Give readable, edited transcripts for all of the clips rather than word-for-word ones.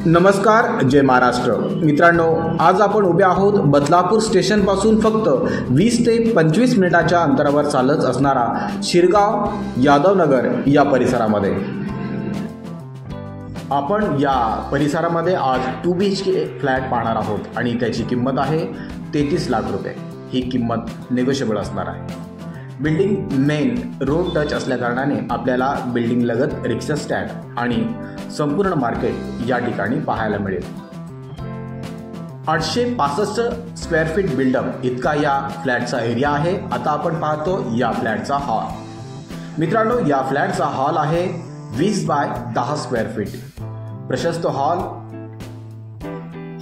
नमस्कार, जय महाराष्ट्र. मित्रांनो, आज आपण उभे आहोत बदलापूर स्टेशनपासून फक्त 20 ते 25 मिनिटाच्या अंतरावर चालत असणारा शिरगाव यादवनगर या परिसरामध्ये. आपण या परिसरामध्ये आज 2 BHK फ्लॅट पाहणार आहोत आणि त्याची किंमत आहे 33 लाख रुपये. ही किंमत नेगोशिएबल असणार आहे. बिल्डिंग मेन रोड टच असल्याकारणाने आपल्याला बिल्डिंग लगत रिक्षा स्टँड आणि संपूर्ण मार्केट या ठिकाणी पाहायला मिळेल. 865 स्क्वेअर फीट बिल्डअप इतका या फ्लॅटचा एरिया आहे. आता आपण पाहतो या फ्लॅटचा हॉल. मित्रांनो, या फ्लॅटचा हॉल आहे 20 बाय 10 स्क्वेअर फीट. प्रशस्त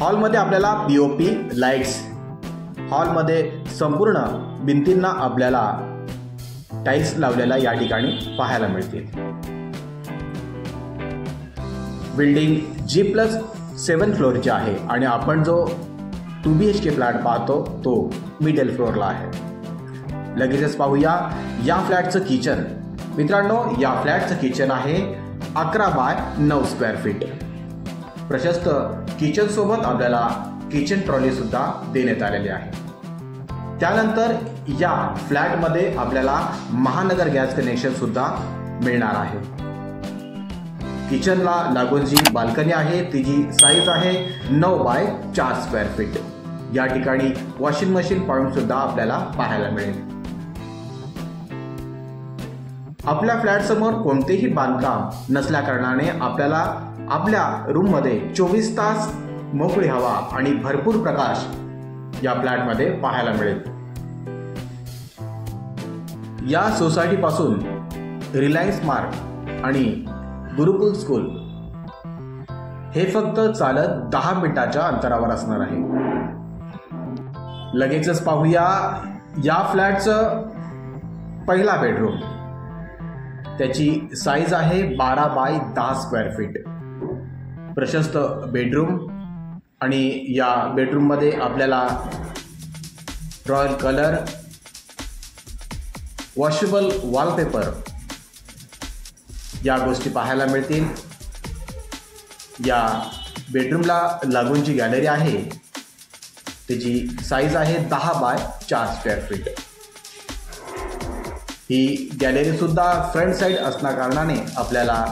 हॉलमध्ये आपल्याला POP लाईट्स, हॉलमध्ये संपूर्ण भिंतींना आपल्याला टाइल्स लावलेला या ठिकाणी पाहायला मिळतील. बिल्डिंग G+7 फ्लोअरची आहे आणि आपण जो 2 BHK फ्लॅट पाहतो तो मिडल फ्लोअरला आहे. लगेचच पाहूया या फ्लॅटचं किचन. मित्रांनो, या फ्लॅटचं किचन आहे 11 बाय 9 स्क्वेअर फीट. प्रशस्त किचन सोबत आपल्याला किचन ट्रॉली सुद्धा देण्यात आलेली आहे. त्यानंतर या फ्लॅटमध्ये आपल्याला महानगर गॅस कनेक्शन सुद्धा मिळणार आहे. किचनला लागून जी बाल्कनी आहे तिची साईज आहे 9 बाय 4 स्क्वेअर फीट. या ठिकाणी वॉशिंग मशीन पॉइंट सुद्धा आपल्याला पाहायला मिळेल. आपल्या फ्लॅट समोर कोणतेही बांधकाम नसल्या कारणाने आपल्याला आपल्या रूममध्ये 24 तास मोकळी हवा आणि भरपूर प्रकाश या फ्लॅटमध्ये पाहायला मिळेल. या सोसायटीपासून रिलायन्स मार्ट आणि गुरुकुल स्कूल हे फक्त चालत 10 मिनिटाच्या अंतरावर असणार आहे. लगेचच पाहूया या फ्लॅटचं पहिला बेडरूम. त्याची साईज आहे 12 बाय 10 स्क्वेअर फीट. प्रशस्त बेडरूम आणि या बेडरूममध्ये आपल्याला रॉयल कलर, वॉशेबल वॉलपेपर या गोष्टी पाहायला मिळतील. या बेडरूमला लागून जी गॅलरी आहे त्याची साईज आहे 10 बाय 4 स्क्वेअर फीट. ही गॅलरी सुद्धा फ्रंट साईड असल्या कारणाने आपल्याला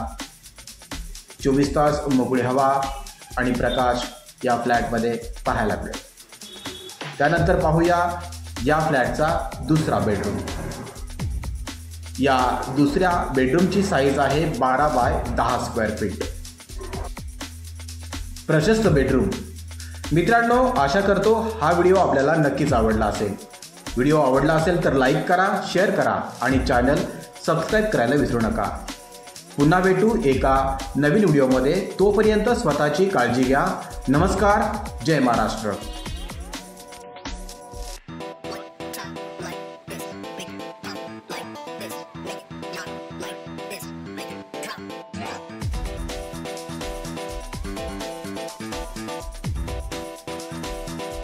24 तास मोकळी हवा आणि प्रकाश या फ्लॅटमध्ये पाहायला मिळेल. त्यानंतर पाहूया या फ्लॅटचा दुसरा बेडरूम. या दुसऱ्या बेडरूमची साईज आहे 12 बाय 10 स्क्वेअर फीट. प्रशस्त बेडरूम. मित्रांनो, आशा करतो हा व्हिडिओ आपल्याला नक्कीच आवडला असेल. व्हिडिओ आवडला असेल तर लाईक करा, शेअर करा आणि चॅनल सबस्क्राईब करायला विसरू नका. पुन्हा भेटू एका नवीन व्हिडिओमध्ये. तोपर्यंत स्वतःची काळजी घ्या. नमस्कार, जय महाराष्ट्र.